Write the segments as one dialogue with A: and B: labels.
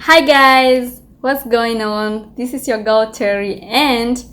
A: Hi guys, what's going on? This is your girl Terry, and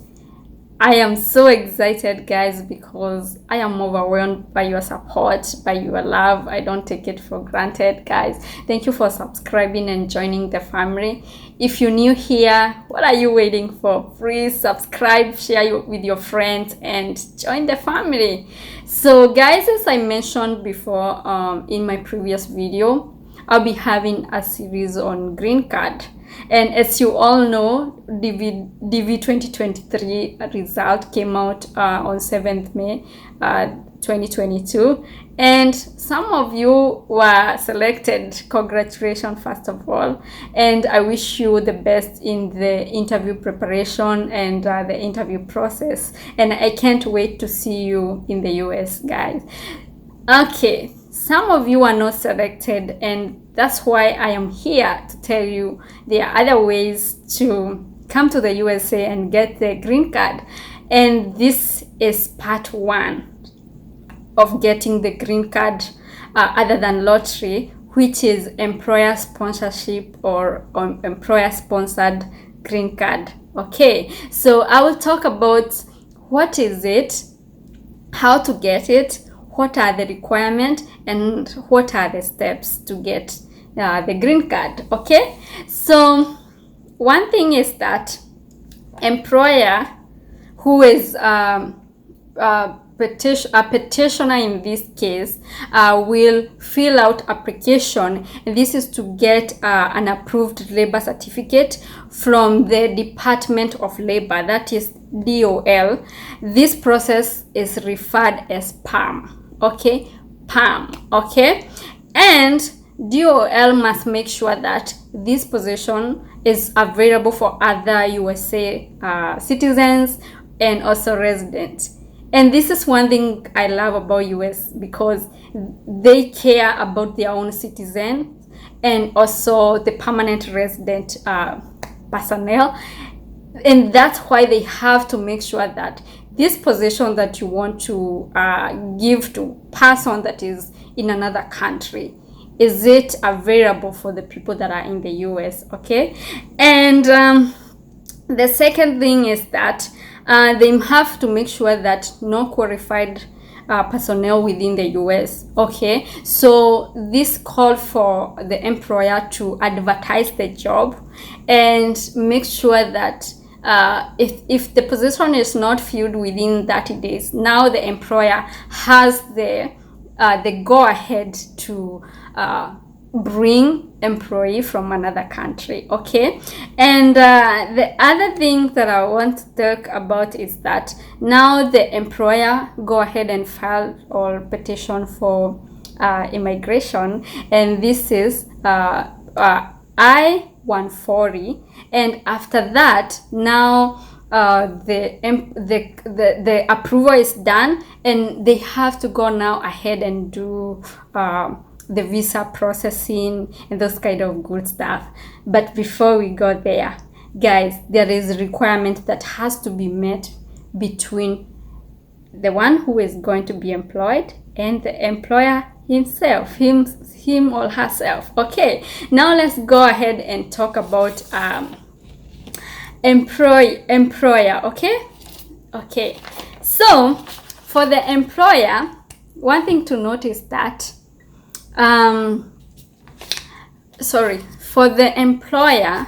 A: I am so excited, guys, because I am overwhelmed by your support, by your love. I don't take it for granted, guys. Thank you for subscribing and joining the family. If you're new here, what are you waiting for? Please subscribe, share with your friends, and join the family. So, guys, as I mentioned before in my previous video, I'll be having a series on Greencard. And as you all know, DV 2023 result came out on 7th May 2022. And some of you were selected. Congratulations, first of all. And I wish you the best in the interview preparation and the interview process. And I can't wait to see you in the US, guys. Okay, some of you are not selected, and that's why I am here to tell you there are other ways to come to the USA and get the green card. And this is part one of getting the green card other than lottery, which is employer sponsorship or employer sponsored green card. Okay, so I will talk about what is it, how to get it, what are the requirements, and what are the steps to get the green card. Okay, so one thing is that employer who is a petitioner in this case will fill out application, and this is to get an approved labor certificate from the Department of Labor, that is DOL. This process is referred as PAM. Okay, PAM. Okay, and DOL must make sure that this position is available for other USA citizens and also residents. And this is one thing I love about US, because they care about their own citizens and also the permanent resident personnel. And that's why they have to make sure that this position that you want to give to person that is in another country, is it available for the people that are in the US? Okay, and the second thing is that they have to make sure that no qualified personnel within the US. Okay, so this called for the employer to advertise the job and make sure that if the position is not filled within 30 days, now the employer has the go ahead to bring employee from another country. Okay, and the other thing that I want to talk about is that now the employer go ahead and file or petition for immigration, and this is I-140, and after that now the approval is done, and they have to go now ahead and do the visa processing and those kind of good stuff. But before we go there, guys, there is a requirement that has to be met between the one who is going to be employed and the employer himself, him or herself. Okay, now let's go ahead and talk about employer. Okay, so for the employer, one thing to note is that for the employer,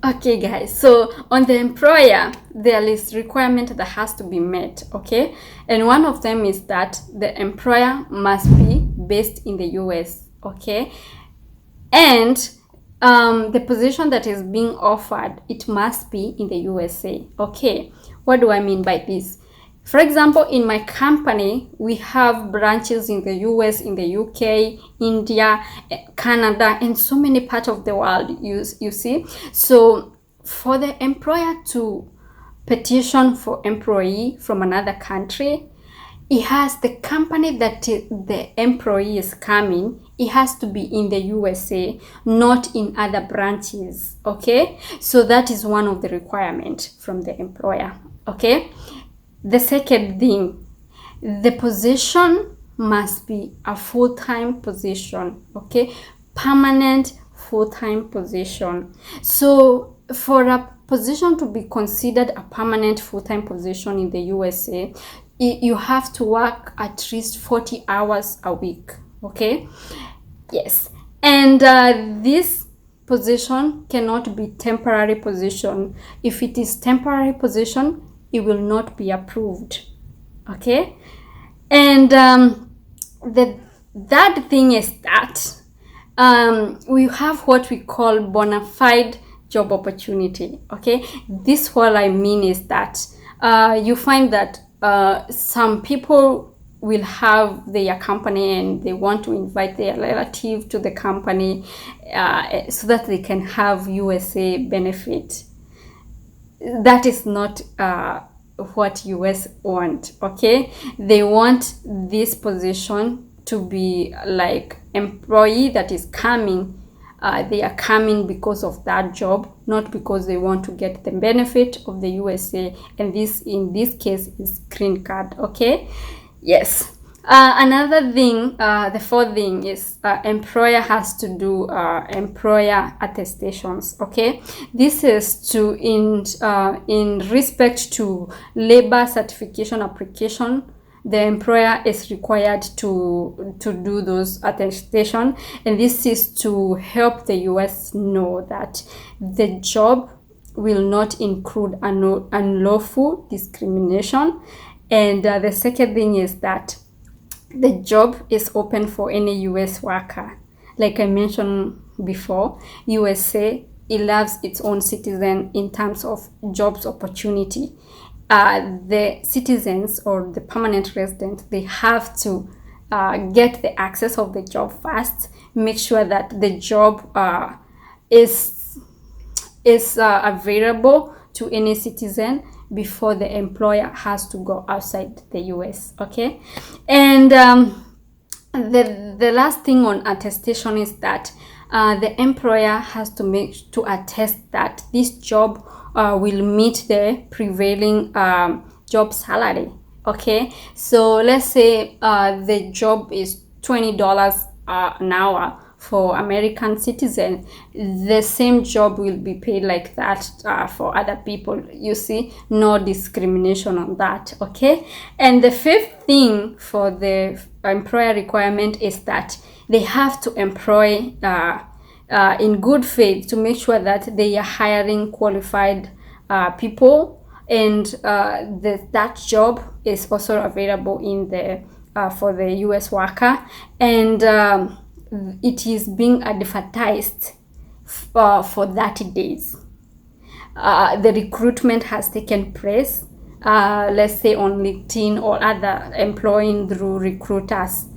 A: okay guys, so on the employer there is requirement that has to be met. Okay, and one of them is that the employer must be based in the US. Okay, and the position that is being offered, it must be in the USA. Okay, what do I mean by this? For example, in my company, we have branches in the US, in the UK, India, Canada, and so many parts of the world, you see. So for the employer to petition for employee from another country, it has the company that the employee is coming, it has to be in the USA, not in other branches. Okay, so that is one of the requirements from the employer. Okay, the second thing, the position must be a full-time position. Okay, permanent full-time position. So for a position to be considered a permanent full-time position in the USA, you have to work at least 40 hours a week. Okay, yes. And this position cannot be temporary position. If it is temporary position, it will not be approved. Okay, and the third thing is that we have what we call bona fide job opportunity. Okay, this what I mean is that you find that some people will have their company and they want to invite their relative to the company so that they can have USA benefit. That is not what US want. Okay, they want this position to be like employee that is coming. They are coming because of that job, not because they want to get the benefit of the USA, and this in this case is green card. Okay, yes. Another thing, the fourth thing is employer has to do employer attestations. Okay, this is to in respect to labor certification application. The employer is required to do those attestation, and this is to help the US know that the job will not include unlawful discrimination. And the second thing is that the job is open for any US worker. Like I mentioned before, USA, it loves its own citizen in terms of jobs opportunity. The citizens or the permanent residents, they have to get the access of the job first, make sure that the job is available to any citizen before the employer has to go outside the US. Okay, and the last thing on attestation is that the employer has to attest that this job will meet the prevailing job salary. Okay, so let's say the job is $20 an hour for American citizens. The same job will be paid like that for other people. You see, no discrimination on that. Okay, and the fifth thing for the employer requirement is that they have to employ in good faith to make sure that they are hiring qualified people, and that job is also available in the for the US worker, and it is being advertised for 30 days. The recruitment has taken place, let's say on LinkedIn or other employing through recruiters,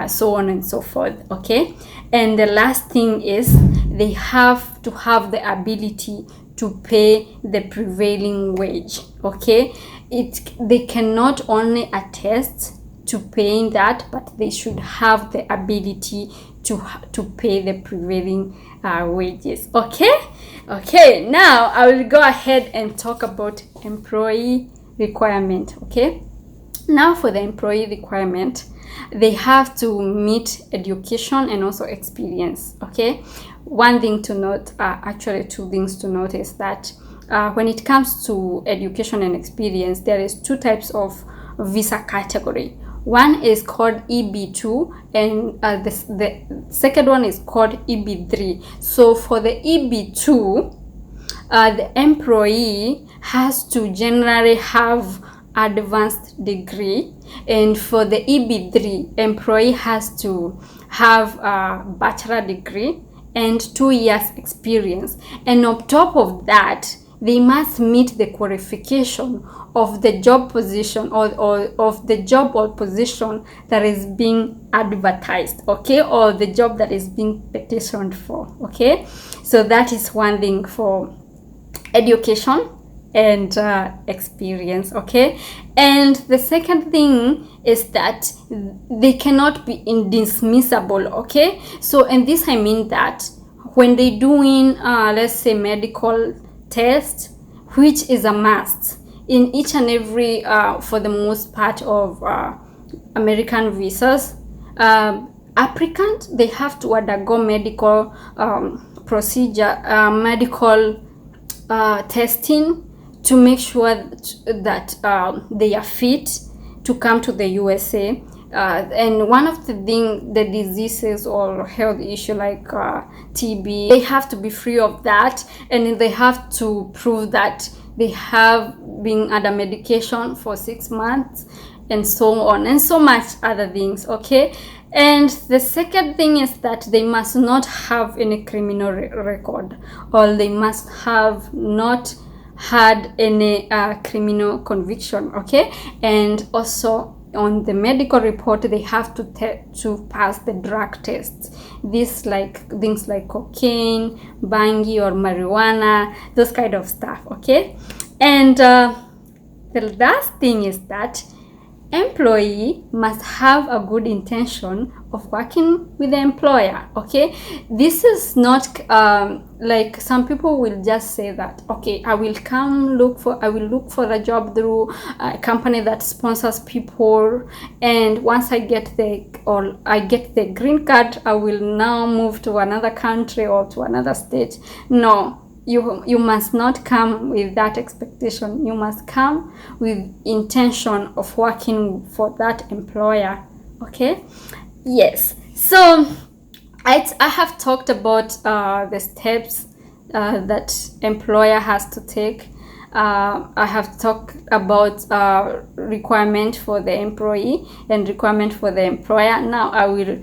A: so on and so forth. Okay, and the last thing is they have to have the ability to pay the prevailing wage. Okay, they cannot only attest to paying that, but they should have the ability to pay the prevailing wages. Okay, now I will go ahead and talk about employee requirement. Okay, now for the employee requirement, they have to meet education and also experience. Okay, one thing to note, actually two things to note, is that when it comes to education and experience, there is two types of visa category. One is called EB-2 and the second one is called EB-3. So for the EB-2, the employee has to generally have advanced degree, and for the EB-3, employee has to have a bachelor degree and 2 years experience, and on top of that they must meet the qualification of the job position or of the job or position that is being advertised, okay, or the job that is being petitioned for. Okay, so that is one thing for education and experience. Okay, and the second thing is that they cannot be indismissible. Okay, so and this I mean that when they doing let's say medical test, which is a must in each and every for the most part of American visas, applicant, they have to undergo medical procedure, medical testing to make sure that they are fit to come to the USA. And one of the diseases or health issue like TB, they have to be free of that, and they have to prove that they have been under medication for 6 months, and so on, and so much other things. Okay. And the second thing is that they must not have any criminal record, or they must have not had any criminal conviction. Okay. And also on the medical report, they have to pass the drug tests. These like things like cocaine, bangi, or marijuana, those kind of stuff. Okay. And the last thing is that employee must have a good intention of working with the employer. Okay, this is not like some people will just say that, okay, I will look for a job through a company that sponsors people, and once I get the green card, I will now move to another country or to another state. No, you must not come with that expectation. You must come with intention of working for that employer. Okay. Yes. So I have talked about the steps that employer has to take. I have talked about requirement for the employee and requirement for the employer. Now I will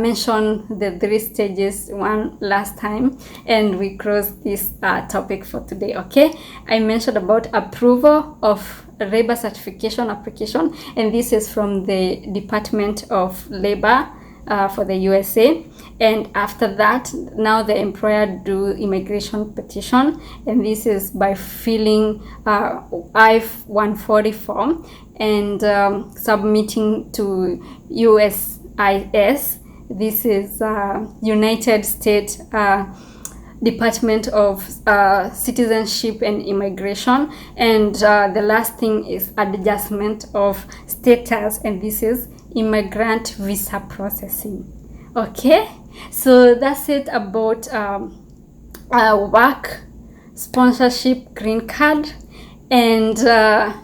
A: mention the 3 stages one last time, and we close this topic for today. Okay, I mentioned about approval of labor certification application, and this is from the Department of Labor for the USA. And after that, now the employer do immigration petition, and this is by filling I-140 form and submitting to USIS. This is United States Department of Citizenship and Immigration. And the last thing is adjustment of status, and this is immigrant visa processing. Okay, so that's it about work sponsorship green card. And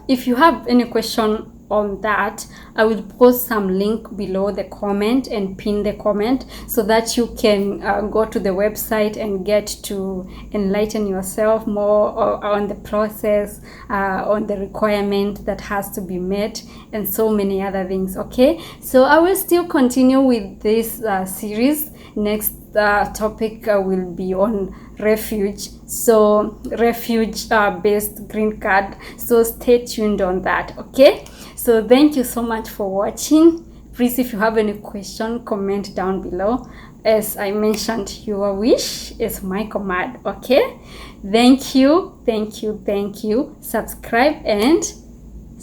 A: if you have any question on that, I will post some link below the comment and pin the comment so that you can go to the website and get to enlighten yourself more on the process, on the requirement that has to be met, and so many other things. Okay, so I will still continue with this series. Next topic will be on refuge, so refuge based green card, so stay tuned on that. Okay, so thank you so much for watching. Please, if you have any question, comment down below. As I mentioned, your wish is my command. Okay, thank you. Subscribe and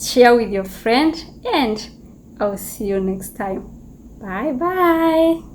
A: share with your friend, and I'll see you next time. Bye bye.